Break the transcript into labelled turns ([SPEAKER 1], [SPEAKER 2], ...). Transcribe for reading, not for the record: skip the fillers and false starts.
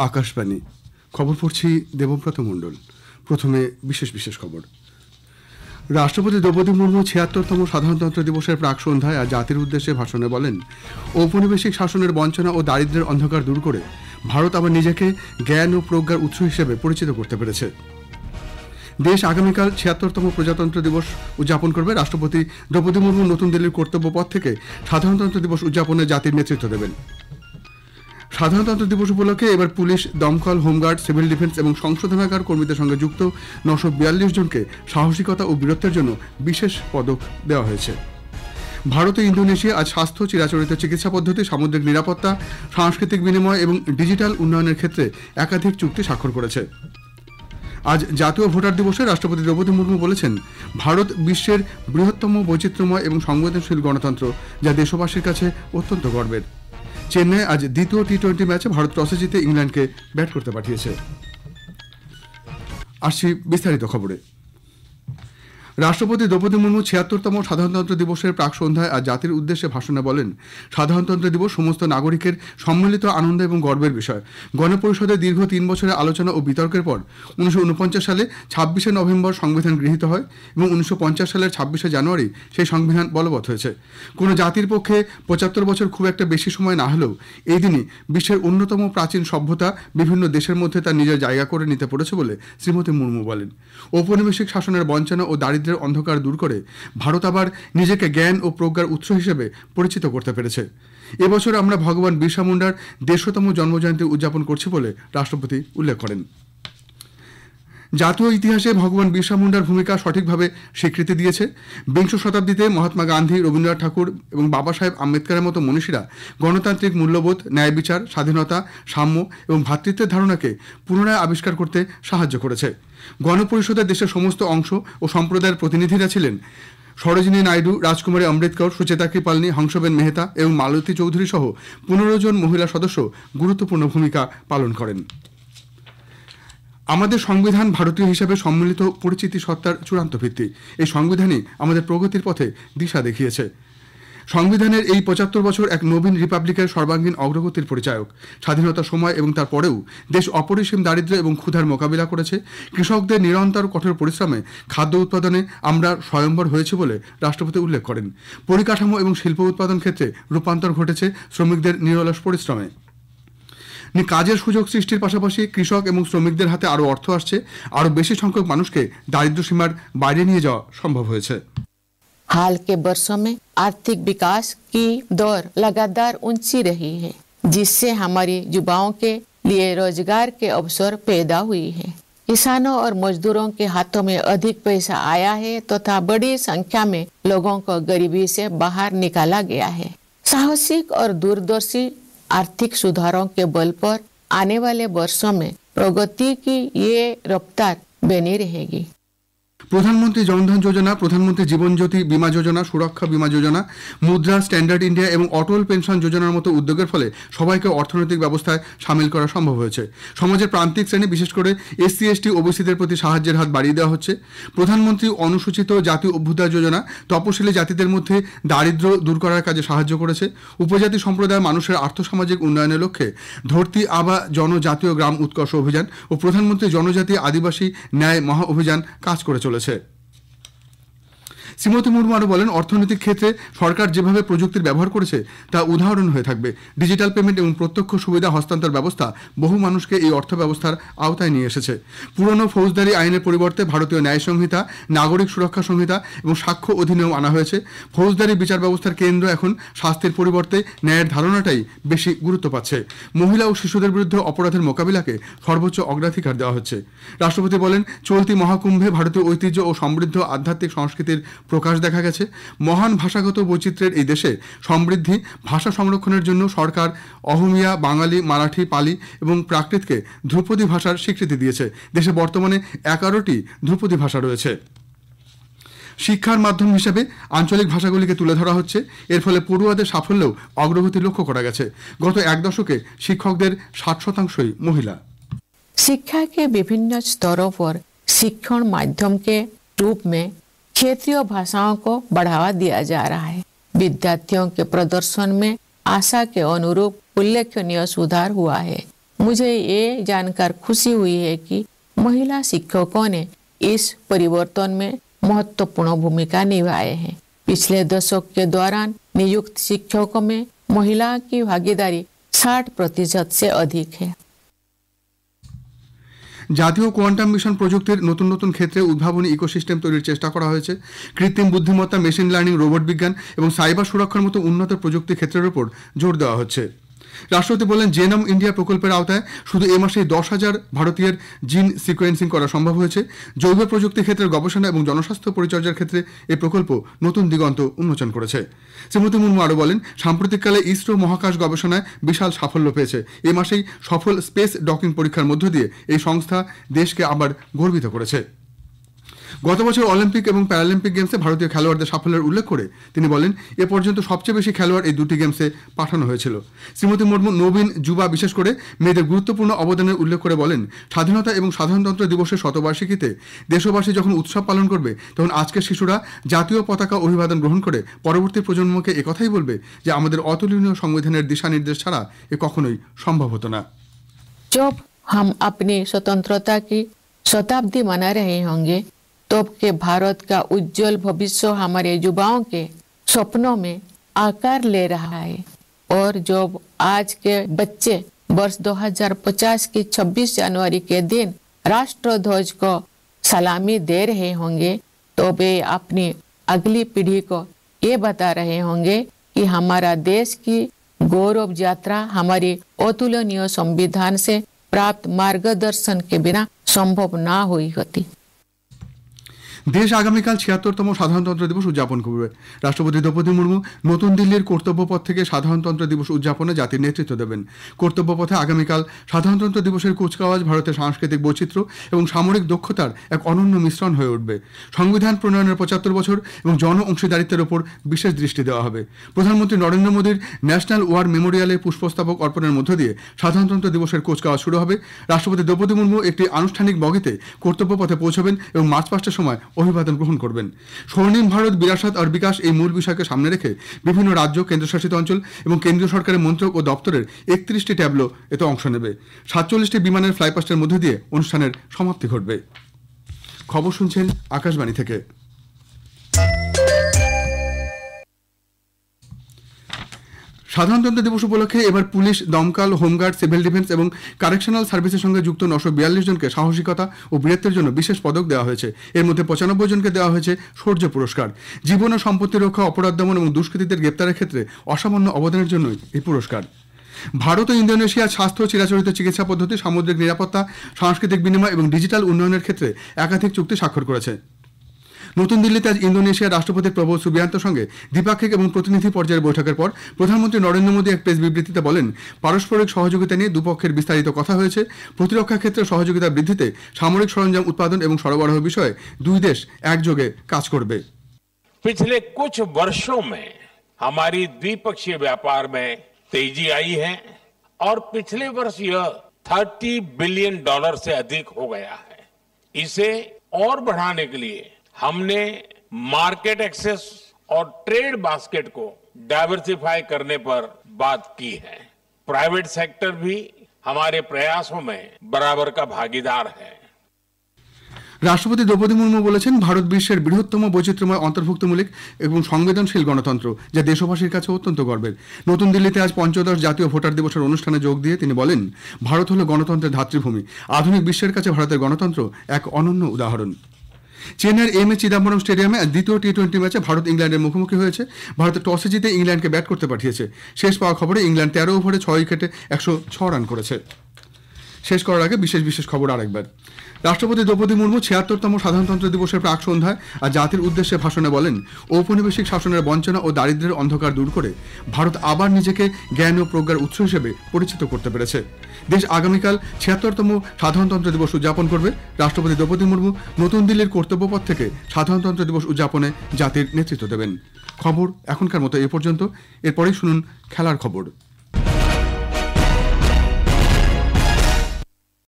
[SPEAKER 1] আকাশবাণী খবর পড়ছি দেবব্রত মণ্ডল। প্রথমে বিশেষ খবর। রাষ্ট্রপতি দ্রৌপদী মুর্মু ৭৬তম সাধারণতন্ত্র দিবসের প্রাক সন্ধ্যায় আজ জাতির উদ্দেশ্যে ভাষণে বলেন, ঔপনিবেশিক শাসনের বঞ্চনা ও দারিদ্র্যের অন্ধকার দূর করে ভারত আবার নিজেকে জ্ঞান ও প্রজ্ঞার উৎস হিসেবে পরিচিত করতে পেরেছে। দেশ আগামীকাল ৭৬তম প্রজাতন্ত্র দিবস উদযাপন করবে। রাষ্ট্রপতি দ্রৌপদী মুর্মু নতুন দিল্লির কর্তব্য পথ থেকে সাধারণতন্ত্র দিবস উদযাপনে জাতির নেতৃত্ব দেবেন। সাধারণতন্ত্র দিবস উপলক্ষে এবার পুলিশ, দমকল, হোমগার্ড, সিভিল ডিফেন্স এবং সংশোধনাগার কর্মীদের সঙ্গে যুক্ত ৯৪২ জনকে সাহসিকতা ও বীরত্বের জন্য বিশেষ পদক দেওয়া হয়েছে। ভারত ও ইন্দোনেশিয়া আজ স্বাস্থ্য, চিরাচরিত চিকিৎসা পদ্ধতি, সামুদ্রিক নিরাপত্তা, সাংস্কৃতিক বিনিময় এবং ডিজিটাল উন্নয়নের ক্ষেত্রে একাধিক চুক্তি স্বাক্ষর করেছে। আজ জাতীয় ভোটার দিবসে রাষ্ট্রপতি দ্রৌপদী মুর্মু বলেছেন, ভারত বিশ্বের বৃহত্তম বৈচিত্র্যময় এবং সংবেদনশীল গণতন্ত্র, যা দেশবাসীর কাছে অত্যন্ত গর্বের। চেন্নাই আজ দ্বিতীয় টি-20 ম্যাচে ভারত টসে জিতে ইংল্যান্ডকে ব্যাট করতে পাঠিয়েছে। আসছি বিস্তারিত খবরে। রাষ্ট্রপতি দ্রৌপদী মুর্মু ৭৬তম সাধারণতন্ত্র দিবসের প্রাক সন্ধ্যায় আজ জাতির উদ্দেশ্যে ভাষণে বলেন, সাধারণতন্ত্র দিবস সমস্ত নাগরিকের সম্মিলিত আনন্দ এবং গর্বের বিষয়। গণপরিষদে দীর্ঘ ৩ বছরের আলোচনা ও বিতর্কের পর ১৯৪৯ সালে ২৬শে নভেম্বর সংবিধান গৃহীত হয় এবং ১৯৫০ সালের ২৬শে জানুয়ারি সেই সংবিধান বলবৎ হয়েছে। কোনো জাতির পক্ষে ৭৫ বছর খুব একটা বেশি সময় না হলেও এই দিনই বিশ্বের অন্যতম প্রাচীন সভ্যতা বিভিন্ন দেশের মধ্যে তার নিজের জায়গা করে নিতে পেরেছে বলে শ্রীমতী মুর্মু বলেন। ঔপনিবেশিক শাসনের বঞ্চনা ও দারিদ্র্যের অন্ধকার দূর করে ভারত আবার নিজেকে জ্ঞান ও প্রজ্ঞার উৎস হিসেবে পরিচিত করতে পেরেছে। এবছর আমরা ভগবান বিরসা মুন্ডার ১৫০তম জন্মজয়ন্তী উদযাপন করছি বলে রাষ্ট্রপতি উল্লেখ করেন। জাতীয় ইতিহাসে ভগবান বিরসা মুন্ডার ভূমিকা সঠিকভাবে স্বীকৃতি দিয়েছে। বিংশ শতাব্দীতে মহাত্মা গান্ধী, রবীন্দ্রনাথ ঠাকুর এবং বাবা সাহেব আম্বেদকরের মতো মনীষীরা গণতান্ত্রিক মূল্যবোধ, ন্যায় বিচার, স্বাধীনতা, সাম্য এবং ভ্রাতৃত্বের ধারণাকে পুনরায় আবিষ্কার করতে সাহায্য করেছে। গণপরিষদের দেশের সমস্ত অংশ ও সম্প্রদায়ের প্রতিনিধিরা ছিলেন সরোজিনী নাইডু, রাজকুমারী অমৃতকর, সুচেতা কৃপালনি, হংসবেন মেহতা এবং মালতী চৌধুরী সহ ১৫ জন মহিলা সদস্য গুরুত্বপূর্ণ ভূমিকা পালন করেন। আমাদের সংবিধান ভারতীয় হিসাবে সম্মিলিত পরিচিতি সত্তার চূড়ান্ত ভিত্তি। এই সংবিধানই আমাদের প্রগতির পথে দিশা দেখিয়েছে। সংবিধানের এই ৭৫ বছর এক নবীন রিপাবলিকের সর্বাঙ্গীন অগ্রগতির পরিচায়ক। স্বাধীনতার সময় এবং তার পরেও দেশ অপরিসীম দারিদ্র্য এবং ক্ষুধার মোকাবিলা করেছে। কৃষকদের নিরন্তর কঠোর পরিশ্রমে খাদ্য উৎপাদনে আমরা স্বয়ম্বর হয়েছে বলে রাষ্ট্রপতি উল্লেখ করেন। পরিকাঠামো এবং শিল্প উৎপাদন ক্ষেত্রে রূপান্তর ঘটেছে শ্রমিকদের নিরলস পরিশ্রমে। কাজের সুযোগ সৃষ্টির পাশাপাশি কৃষক এবং শ্রমিকদের হাতে আরও অর্থ আসছে। আরও বেশি সংখ্যক মানুষকে দারিদ্র্য সীমার বাইরে নিয়ে যাওয়া সম্ভব হয়েছে।
[SPEAKER 2] हाल के वर्षों में आर्थिक विकास की दौर लगातार ऊंची रही है, जिससे हमारी युवाओं के लिए रोजगार के अवसर पैदा हुई है। किसानों और मजदूरों के हाथों में अधिक पैसा आया है तथा बड़ी संख्या में लोगों को गरीबी से बाहर निकाला गया है। साहसिक और दूरदर्शी आर्थिक सुधारों के बल पर आने वाले वर्षों में प्रगति की ये रफ्तार बनी रहेगी।
[SPEAKER 1] প্রধানমন্ত্রী জনধন যোজনা, প্রধানমন্ত্রী জীবন জ্যোতি বিমা যোজনা, সুরক্ষা বিমা যোজনা, মুদ্রা, স্ট্যান্ডার্ড ইন্ডিয়া এবং অটল পেনশন যোজনার মতো উদ্যোগের ফলে সবাইকে অর্থনৈতিক ব্যবস্থায় সামিল করা সম্ভব হয়েছে। সমাজের প্রান্তিক শ্রেণী, বিশেষ করে এসসি, এসটি, ওবিসিদের প্রতি সাহায্যের হাত বাড়িয়ে দেওয়া হচ্ছে। প্রধানমন্ত্রী অনুসূচিত জাতি অভ্যুদয় যোজনা তপশিলি জাতিদের মধ্যে দারিদ্র্য দূর করার কাজে সাহায্য করেছে। উপজাতি সম্প্রদায়ের মানুষের আর্থসামাজিক উন্নয়নের লক্ষ্যে ধরতি আবা জনজাতীয় গ্রাম উৎকর্ষ অভিযান ও প্রধানমন্ত্রী জনজাতি আদিবাসী ন্যায় মহা অভিযান কাজ করে চলেছে। শ্রীমতী মুর্মু আরও বলেন, অর্থনৈতিক ক্ষেত্রে সরকার যেভাবে প্রযুক্তির ব্যবহার করেছে তা উদাহরণ হয়ে থাকবে। ডিজিটাল পেমেন্ট এবং প্রত্যক্ষ সুবিধা হস্তান্তর ব্যবস্থা বহু মানুষকে এই অর্থ ব্যবস্থার আওতায় নিয়ে এসেছে। পুরনো ফৌজদারি আইনের পরিবর্তে ভারতীয় ন্যায় সংহিতা, নাগরিক সুরক্ষা সংহিতা এবং সাক্ষ্য অধিনিয়ম আনা হয়েছে। ফৌজদারি বিচার ব্যবস্থার কেন্দ্র এখন শাস্তির পরিবর্তে ন্যায়ের ধারণাটাই বেশি গুরুত্ব পাচ্ছে। মহিলা ও শিশুদের বিরুদ্ধে অপরাধের মোকাবিলাকে সর্বোচ্চ অগ্রাধিকার দেওয়া হচ্ছে। রাষ্ট্রপতি বলেন, চলতি মহাকুম্ভে ভারতীয় ঐতিহ্য ও সমৃদ্ধ আধ্যাত্মিক সংস্কৃতির প্রকাশ দেখা গেছে। মহান ভাষাগত বৈচিত্র্যের এই দেশে সমৃদ্ধি ভাষা সংরক্ষণের জন্য সরকার অহমিয়া, বাঙালি, মারাঠি, পালি এবং প্রাকৃতকে ধ্রুপদী ভাষার স্বীকৃতি দিয়েছে। দেশে বর্তমানে 11টি ধ্রুপদী ভাষা রয়েছে। শিক্ষার মাধ্যম হিসেবে আঞ্চলিক ভাষাগুলিকে তুলে ধরা হচ্ছে। এর ফলে পড়ুয়াদের সাফল্যেও অগ্রগতি লক্ষ্য করা গেছে। গত এক দশকে শিক্ষকদের 60% মহিলা।
[SPEAKER 2] शिक्षा के विभिन्न स्तरों पर शिक्षण माध्यम के रूप में क्षेत्रीय भाषाओं को बढ़ावा दिया जा रहा है। विद्यार्थियों के प्रदर्शन में आशा के अनुरूप उल्लेखनीय सुधार हुआ है। मुझे ये जानकर खुशी हुई है कि महिला शिक्षकों ने इस परिवर्तन में महत्वपूर्ण भूमिका निभाए हैं। पिछले दशक के दौरान नियुक्त शिक्षकों में महिला की भागीदारी 60% से अधिक है।
[SPEAKER 1] জাতীয় কোয়ান্টাম মিশন প্রযুক্তির নতুন নতুন ক্ষেত্রে উদ্ভাবনী ইকোসিস্টেম তৈরির চেষ্টা করা হয়েছে। কৃত্রিম বুদ্ধিমত্তা, মেশিন লার্নিং, রোবট বিজ্ঞান এবং সাইবার সুরক্ষার মতো উন্নত প্রযুক্তি ক্ষেত্রের উপর জোর দেওয়া হচ্ছে। রাষ্ট্রপতি বলেন, জেনম ইন্ডিয়া প্রকল্পের আওতায় শুধু এ মাসেই 10,000 ভারতীয়ের জিন সিকোয়েন্সিং করা সম্ভব হয়েছে। জৈব প্রযুক্তি ক্ষেত্রের গবেষণা এবং জনস্বাস্থ্য পরিচর্যার ক্ষেত্রে এই প্রকল্প নতুন দিগন্ত উন্মোচন করেছে। শ্রীমতী মুর্মু আরও বলেন, সাম্প্রতিককালে ইসরো মহাকাশ গবেষণায় বিশাল সাফল্য পেয়েছে। এ মাসেই সফল স্পেস ডকিং পরীক্ষার মধ্য দিয়ে এই সংস্থা দেশকে আবার গর্বিত করেছে। গত বছর অলিম্পিক এবং প্যারালিম্পিক গেমসে ভারতীয় খেলোয়াড়দের সাফল্যের উল্লেখ করে তিনি বলেন, এ পর্যন্ত সবচেয়ে বেশি খেলোয়াড় এই দুটি গেমসে পাঠানো হয়েছিল। শ্রীমতী মুর্মু নবীন যুবা, বিশেষ করে মেয়েদের গুরুত্বপূর্ণ অবদানের উল্লেখ করে বলেন, স্বাধীনতা এবং সাধারণতন্ত্র দিবসের শতবার্ষিকীতে দেশবাসী যখন উৎসব পালন করবে, তখন আজকের শিশুরা জাতীয় পতাকা অভিবাদন গ্রহণ করে পরবর্তী প্রজন্মকে একথাই বলবে যে আমাদের অতুলনীয় সংবিধানের দিশা নির্দেশ ছাড়া এ কখনোই সম্ভব হতো না।
[SPEAKER 2] जब हम अपनी स्वतंत्रता की शताब्दी मना रहे होंगे, तब के भारत का उज्जवल भविष्य हमारे युवाओं के सपनों में आकार ले रहा है। और जब आज के बच्चे वर्ष 2050 की 26 जनवरी के दिन राष्ट्र ध्वज को सलामी दे रहे होंगे, तो वे अपनी अगली पीढ़ी को ये बता रहे होंगे कि हमारा देश की गौरव यात्रा हमारी अतुलनीय संविधान से प्राप्त मार्गदर्शन के बिना संभव ना हुई होती।
[SPEAKER 1] দেশ আগামীকাল ৭৬তম সাধারণতন্ত্র দিবস উদযাপন করবে। রাষ্ট্রপতি দ্রৌপদী মুর্মু নতুন দিল্লির কর্তব্যপথ থেকে সাধারণতন্ত্র দিবস উদযাপনে জাতির নেতৃত্ব দেবেন। কর্তব্যপথে আগামীকাল সাধারণতন্ত্র দিবসের কুচকাওয়াজ ভারতের সাংস্কৃতিক বৈচিত্র্য এবং সামরিক দক্ষতার এক অনন্য মিশ্রণ হয়ে উঠবে। সংবিধান প্রণয়নের ৭৫ বছর এবং জন অংশীদারিত্বের ওপর বিশেষ দৃষ্টি দেওয়া হবে। প্রধানমন্ত্রী নরেন্দ্র মোদীর ন্যাশনাল ওয়ার মেমোরিয়ালে পুষ্পস্তবক অর্পণের মধ্য দিয়ে সাধারণতন্ত্র দিবসের কুচকাওয়াজ শুরু হবে। রাষ্ট্রপতি দ্রৌপদী মুর্মু একটি আনুষ্ঠানিক বগিতে কর্তব্যপথে পৌঁছবেন এবং মার্চ পাস্টের সময় অভিবাদন গ্রহণ করবেন। স্বর্ণিম ভারত বিরাসত আর বিকাশ এই মূল বিষয়কে সামনে রেখে বিভিন্ন রাজ্য, কেন্দ্রশাসিত অঞ্চল এবং কেন্দ্রীয় সরকারের মন্ত্রক ও দপ্তরের 31টি ট্যাবলো এতে অংশ নেবে। 47টি বিমানের ফ্লাইপাস্টের মধ্য দিয়ে অনুষ্ঠানের সমাপ্তি ঘটবে। খবর শুনছেন আকাশবাণী থেকে। সাধারণতন্ত্র দিবস উপলক্ষে এবার পুলিশ, দমকল, হোমগার্ড, সিভিল ডিফেন্স এবং কারেকশনাল সার্ভিসের সঙ্গে যুক্ত 942 জনকে সাহসিকতা ও বীরত্বের জন্য বিশেষ পদক দেওয়া হয়েছে। এর মধ্যে 95 জনকে দেওয়া হয়েছে শৌর্য পুরস্কার। জীবন ও সম্পত্তি রক্ষা, অপরাধ দমন এবং দুষ্কৃতীদের গ্রেপ্তারের ক্ষেত্রে অসামান্য অবদানের জন্যই এই পুরস্কার। ভারত ও ইন্দোনেশিয়ার স্বাস্থ্য, চিরাচরিত চিকিৎসা পদ্ধতি, সামুদ্রিক নিরাপত্তা, সাংস্কৃতিক বিনিময় এবং ডিজিটাল উন্নয়নের ক্ষেত্রে একাধিক চুক্তি স্বাক্ষর করেছে। নতুন দিল্লিতে আজ ইন্দোনেশিয়ার রাষ্ট্রপতি প্রবোধ সুবিয়ান্তোর সঙ্গে দ্বিপাক্ষিক এবং প্রতিনিধি পর্যায়ের বৈঠকের পর প্রধানমন্ত্রী নরেন্দ্র মোদী এক প্রেস বিবৃতিতে বলেন, পারস্পরিক সহযোগিতা নিয়ে দুপক্ষের বিস্তারিত কথা হয়েছে। প্রতিরক্ষা ক্ষেত্রে সহযোগিতা বৃদ্ধিতে, সামরিক সরঞ্জাম উৎপাদন এবং সরবরাহ বিষয়ে দুই দেশ একযোগে কাজ করবে।
[SPEAKER 3] पिछले कुछ वर्षों में हमारी द्विपक्षीय व्यापार में तेजी आई है और पिछले वर्ष यह $30 बिलियन से अधिक हो गया है। इसे और बढ़ाने के लिए हमने मार्केट एक्सेस और ट्रेड बास्केट को डाइवर्सिफाई करने पर बात की है। प्राइवेट सेक्टर भी हमारे प्रयासों में बराबर का भागीदार है।
[SPEAKER 1] রাষ্ট্রপতি দ্রৌপদী মুর্মু বলেছেন, ভারত বিশ্বের বৃহত্তম বৈচিত্র্যময় অন্তর্ভুক্তমূলক এবং সংবেদনশীল গণতন্ত্র, যা দেশবাসীর কাছে অত্যন্ত গর্বের। নতুন দিল্লিতে আজ ৫৫ জাতীয় ভোটার দিবসের অনুষ্ঠানে যোগ দিয়ে তিনি বলেন, ভারত হল গণতন্ত্রের ধাত্রীভূমি। আধুনিক বিশ্বের কাছে ভারতের গণতন্ত্র এক অনন্য উদাহরণ। চেন্নাইয়ের এম এ চিদাম্বরম স্টেডিয়ামে দ্বিতীয় টি-20 ম্যাচে ভারত ইংল্যান্ডের মুখোমুখি হয়েছে। ভারত টসে জিতে ইংল্যান্ডকে ব্যাট করতে পাঠিয়েছে। শেষ পাওয়া খবরে ইংল্যান্ড 13 ওভারে 6 উইকেটে 106 রান করেছে। শেষ করার আগে বিশেষ খবর আরেকবার। রাষ্ট্রপতি দ্রৌপদী মুর্মু ৭৬তম সাধারণতন্ত্র দিবসের প্রাক সন্ধ্যায় আর জাতির উদ্দেশ্যে ভাষণে বলেন, ঔপনিবেশিক শাসনের বঞ্চনা ও দারিদ্র্যের অন্ধকার দূর করে ভারত আবার নিজেকে জ্ঞান ও প্রজ্ঞার উৎস হিসেবে পরিচিত করতে পেরেছে। দেশ আগামীকাল ৭৬তম সাধারণতন্ত্র দিবস উদযাপন করবে। রাষ্ট্রপতি দ্রৌপদী মুর্মু নতুন দিল্লির কর্তব্যপথ থেকে সাধারণতন্ত্র দিবস উদযাপনে জাতির নেতৃত্ব দেবেন। খবর এখনকার মতো এ পর্যন্ত। এরপরেই শুনুন খেলার খবর।